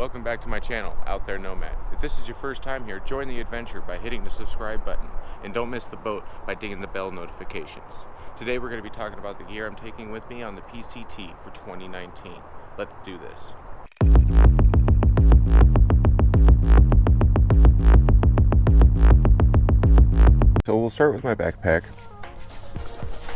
Welcome back to my channel, Out There Nomad. If this is your first time here, join the adventure by hitting the subscribe button, and don't miss the boat by dinging the bell notifications. Today we're going to be talking about the gear I'm taking with me on the PCT for 2019. Let's do this. So we'll start with my backpack.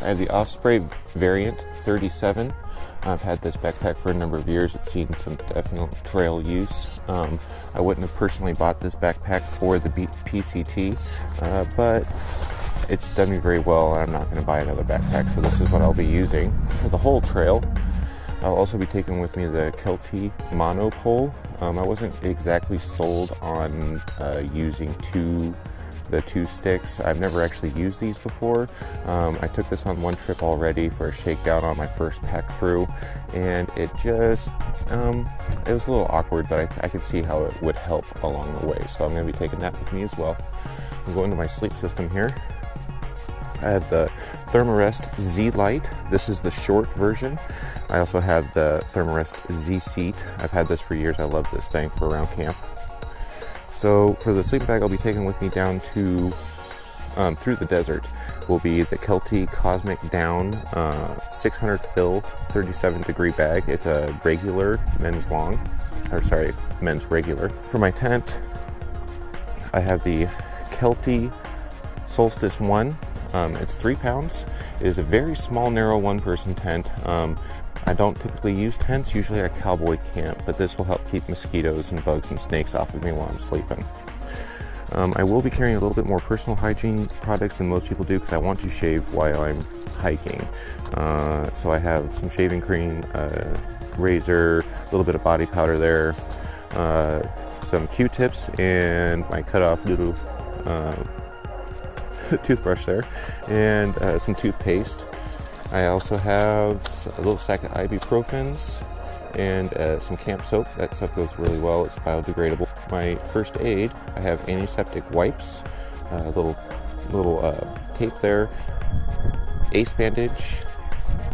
I have the Osprey variant 37. I've had this backpack for a number of years. It's seen some definite trail use. I wouldn't have personally bought this backpack for the PCT, but it's done me very well, and I'm not going to buy another backpack, so this is what I'll be using for the whole trail. I'll also be taking with me the Kelty monopole. I wasn't exactly sold on using the two sticks. I've never actually used these before. I took this on one trip already for a shakedown on my first pack through, and it just, it was a little awkward, but I could see how it would help along the way. So I'm gonna be taking that with me as well. I'm going to my sleep system here. I have the Therm-a-rest Z lite. This is the short version. I also have the Therm-a-rest Z seat. I've had this for years. I love this thing for around camp. So for the sleeping bag I'll be taking with me down to through the desert will be the Kelty Cosmic Down 600 fill 37 degree bag. It's a regular men's men's regular. For my tent I have the Kelty Solstice 1. It's 3 pounds. It is a very small, narrow one-person tent. I don't typically use tents, usually I cowboy camp, but this will help keep mosquitoes and bugs and snakes off of me while I'm sleeping. I will be carrying a little bit more personal hygiene products than most people do because I want to shave while I'm hiking. So I have some shaving cream, razor, a little bit of body powder there, some Q-tips, and my cut-off little toothbrush there, and some toothpaste. I also have a little sack of ibuprofens and some camp soap. That stuff goes really well. It's biodegradable. My first aid, I have antiseptic wipes, a little tape there, ace bandage,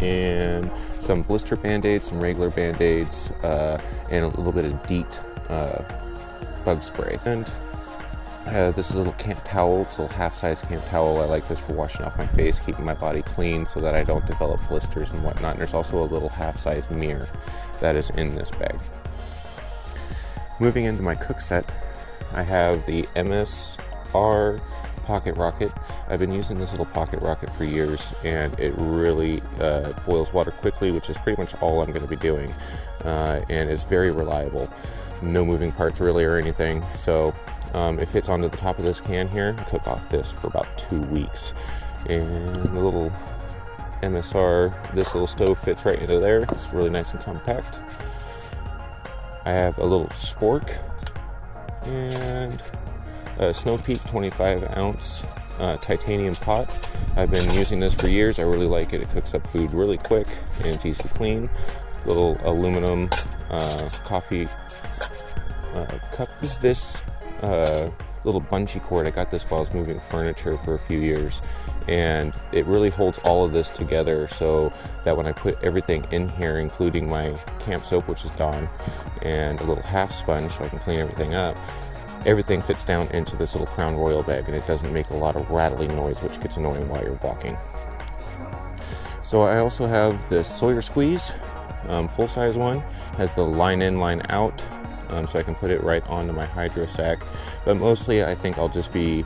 and some blister band-aids, some regular band-aids, and a little bit of DEET bug spray. And this is a little camp towel. It's a little half-size camp towel. I like this for washing off my face, keeping my body clean so that I don't develop blisters and whatnot. And there's also a little half-size mirror that is in this bag. Moving into my cook set, I have the MSR Pocket Rocket. I've been using this little pocket rocket for years, and it really boils water quickly, which is pretty much all I'm going to be doing. And it's very reliable. No moving parts really or anything. So it fits onto the top of this can here. I cook off this for about 2 weeks. And the little MSR, this little stove fits right into there. It's really nice and compact. I have a little spork and a Snow Peak 25-ounce titanium pot. I've been using this for years. I really like it. It cooks up food really quick and it's easy to clean. Little aluminum coffee cup. This little bungee cord. I got this while I was moving furniture for a few years, and it really holds all of this together so that when I put everything in here, including my camp soap, which is Dawn, and a little half sponge so I can clean everything up, everything fits down into this little Crown Royal bag, and it doesn't make a lot of rattling noise, which gets annoying while you're walking. So I also have the Sawyer Squeeze, full-size one. Has the line in, line out, so I can put it right onto my hydro sack. But mostly I think I'll just be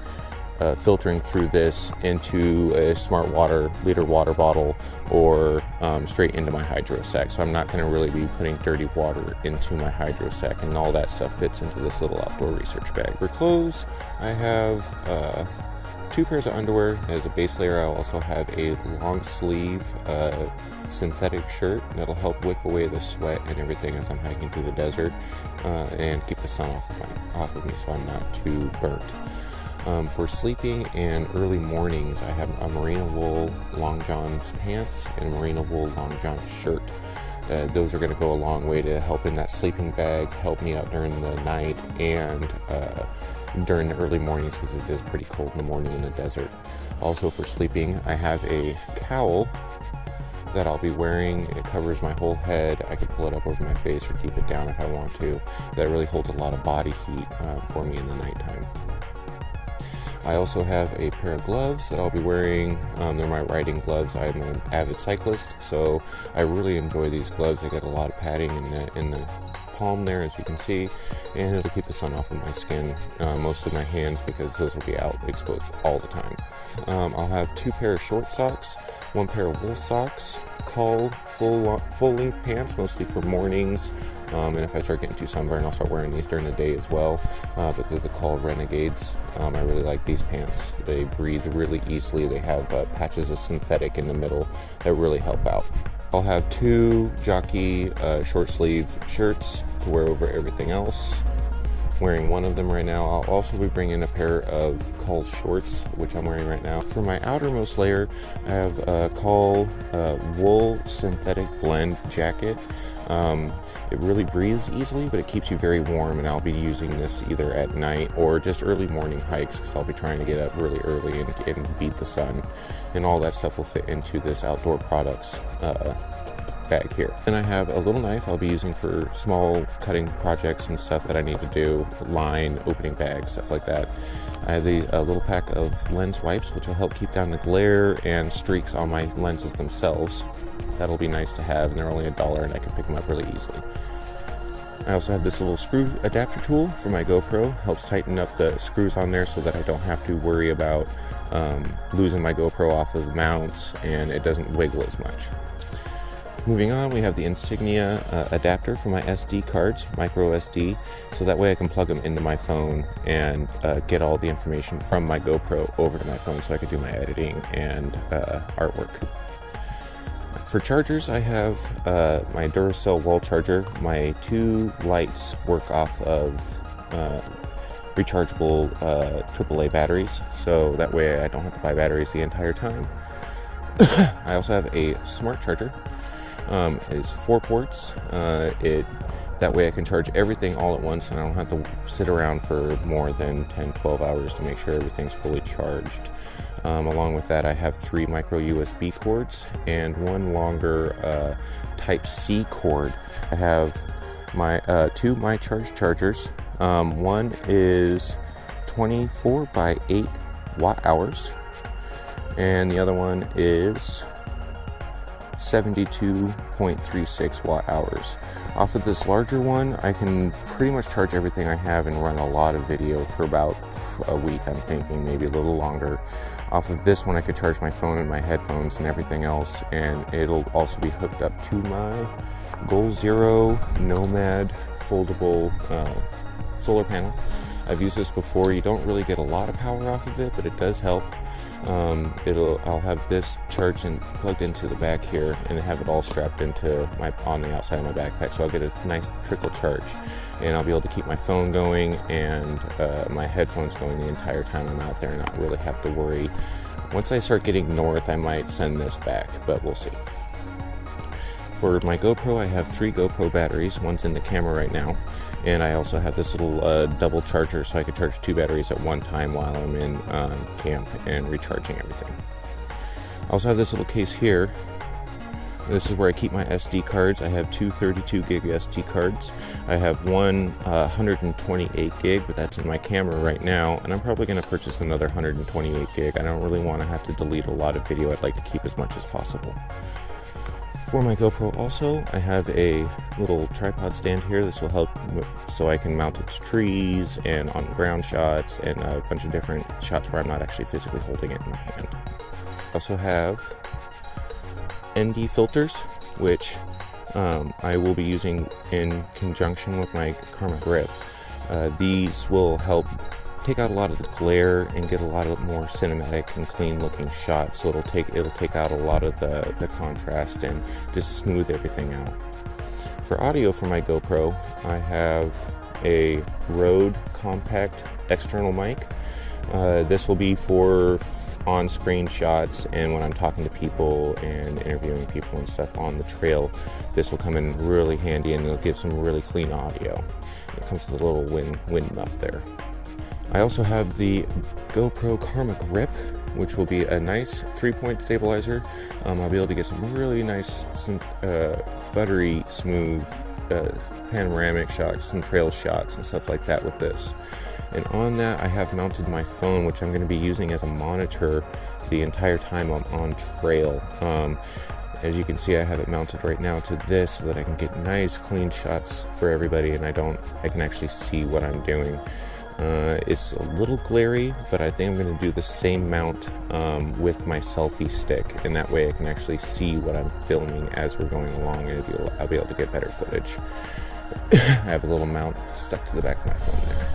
filtering through this into a smart water liter water bottle or straight into my hydro sack. So I'm not going to really be putting dirty water into my hydro sack, and all that stuff fits into this little outdoor research bag. For clothes, I have 2 pairs of underwear as a base layer. I also have a long sleeve synthetic shirt that'll help wick away the sweat and everything as I'm hiking through the desert, and keep the sun off of me so I'm not too burnt. For sleeping and early mornings, I have a Merino wool long johns pants and a Merino wool long john shirt. Those are going to go a long way to help in that sleeping bag, help me out during the night and during the early mornings because it is pretty cold in the morning in the desert. Also for sleeping, I have a cowl that I'll be wearing. It covers my whole head. I can pull it up over my face or keep it down if I want to. That really holds a lot of body heat for me in the nighttime. I also have a pair of gloves that I'll be wearing. They're my riding gloves. I'm an avid cyclist, so I really enjoy these gloves. They get a lot of padding in the palm there, as you can see, and it'll keep the sun off of my skin, mostly my hands, because those will be out exposed all the time. I'll have 2 pair of short socks, 1 pair of wool socks, Call full-length pants, mostly for mornings, and if I start getting too sunburned, I'll start wearing these during the day as well, but they're called Renegades. I really like these pants. They breathe really easily. They have patches of synthetic in the middle that really help out. I'll have 2 jockey short sleeve shirts to wear over everything else. Wearing one of them right now. I'll also be bringing a pair of Call shorts, which I'm wearing right now. For my outermost layer, I have a Call wool synthetic blend jacket. It really breathes easily, but it keeps you very warm, and I'll be using this either at night or just early morning hikes, because I'll be trying to get up really early and beat the sun, and all that stuff will fit into this outdoor products bag here. And I have a little knife I'll be using for small cutting projects and stuff that I need to do, line, opening bags, stuff like that. I have a little pack of lens wipes, which will help keep down the glare and streaks on my lenses themselves. That'll be nice to have, and they're only $1, and I can pick them up really easily. I also have this little screw adapter tool for my GoPro. Helps tighten up the screws on there so that I don't have to worry about losing my GoPro off of the mounts, and it doesn't wiggle as much. Moving on, we have the Insignia adapter for my SD cards, micro SD, so that way I can plug them into my phone and get all the information from my GoPro over to my phone so I can do my editing and artwork. For chargers, I have my Duracell wall charger. My 2 lights work off of rechargeable AAA batteries, so that way I don't have to buy batteries the entire time. I also have a smart charger. It's 4 ports. That way I can charge everything all at once, and I don't have to sit around for more than 10-12 hours to make sure everything's fully charged. Along with that, I have 3 micro USB cords and 1 longer Type-C cord. I have my 2 Mycharge chargers. One is 24 by 8 watt hours, and the other one is 72.36 watt hours. Off of this larger one, I can pretty much charge everything I have and run a lot of video for about a week, I'm thinking, maybe a little longer. Off of this one, I could charge my phone and my headphones and everything else, and it'll also be hooked up to my GoalZero Nomad foldable solar panel. I've used this before. You don't really get a lot of power off of it, but it does help. I'll have this charged and plugged into the back here, and have it all strapped into on the outside of my backpack, so I'll get a nice trickle charge, and I'll be able to keep my phone going and my headphones going the entire time I'm out there, and not really have to worry. Once I start getting north, I might send this back, but we'll see. For my GoPro, I have 3 GoPro batteries. One's in the camera right now, and I also have this little double charger, so I can charge 2 batteries at one time while I'm in camp and recharging everything. I also have this little case here. This is where I keep my SD cards. I have 2 32 gig SD cards. I have one 128 gig, but that's in my camera right now, and I'm probably going to purchase another 128 gig. I don't really want to have to delete a lot of video. I'd like to keep as much as possible. For my GoPro also, I have a little tripod stand here. This will help so I can mount it to trees and on ground shots and a bunch of different shots where I'm not actually physically holding it in my hand. I also have ND filters, which I will be using in conjunction with my Karma grip. These will help take out a lot of the glare and get a lot of more cinematic and clean looking shots, so it'll take out a lot of the contrast and just smooth everything out. For audio for my GoPro, I have a Rode compact external mic. This will be for on-screen shots, and when I'm talking to people and interviewing people and stuff on the trail, this will come in really handy, and it'll give some really clean audio. It comes with a little wind muff there. I also have the GoPro Karma grip. which will be a nice 3-point stabilizer. I'll be able to get some really nice, buttery smooth panoramic shots, some trail shots and stuff like that with this. And on that I have mounted my phone, which I'm going to be using as a monitor the entire time I'm on trail. As you can see, I have it mounted right now to this so that I can get nice clean shots for everybody, and I can actually see what I'm doing. It's a little glary, but I think I'm going to do the same mount with my selfie stick, and that way I can actually see what I'm filming as we're going along, and I'll be able to get better footage. I have a little mount stuck to the back of my phone there.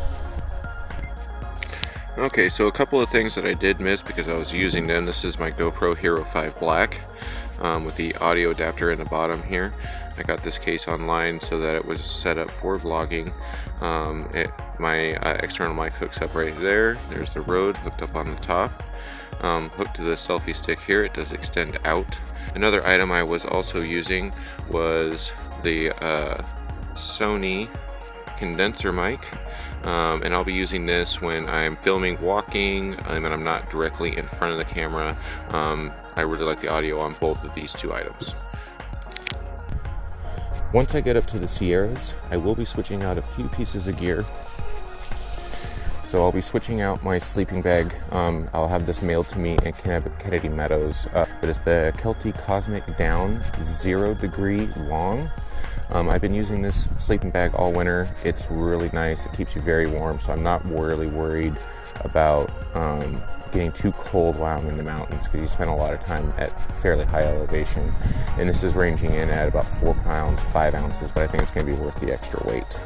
Okay, so a couple of things that I did miss because I was using them. This is my GoPro Hero 5 Black with the audio adapter in the bottom here. I got this case online so that it was set up for vlogging. My external mic hooks up right there. There's the Rode hooked up on the top. Hooked to the selfie stick here, it does extend out. Another item I was also using was the Sony condenser mic. And I'll be using this when I'm filming walking and I'm not directly in front of the camera. I really like the audio on both of these two items. Once I get up to the Sierras, I will be switching out a few pieces of gear. So I'll be switching out my sleeping bag. I'll have this mailed to me in Kennedy Meadows, but it's the Kelty Cosmic Down 0 degree long. I've been using this sleeping bag all winter. It's really nice. It keeps you very warm, so I'm not really worried about getting too cold while I'm in the mountains, because you spend a lot of time at fairly high elevation. And this is ranging in at about 4 pounds, 5 ounces, but I think it's going to be worth the extra weight.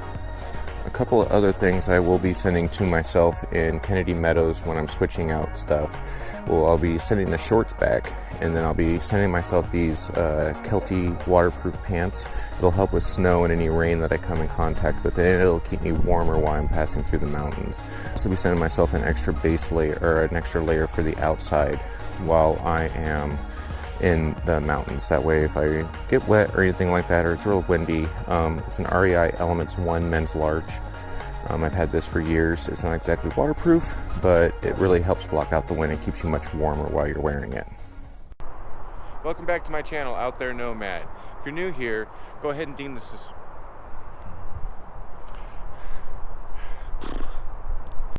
A couple of other things I will be sending to myself in Kennedy Meadows when I'm switching out stuff. Well, I'll be sending the shorts back, and then I'll be sending myself these Kelty waterproof pants. It'll help with snow and any rain that I come in contact with, and it'll keep me warmer while I'm passing through the mountains. So I'll be sending myself an extra base layer, or an extra layer for the outside while I am in the mountains. That way if I get wet or anything like that, or it's real windy, it's an R.E.I. Elements 1 men's large. I've had this for years. It's not exactly waterproof, but it really helps block out the wind and keeps you much warmer while you're wearing it. Welcome back to my channel, Out There Nomad. If you're new here, go ahead and ding the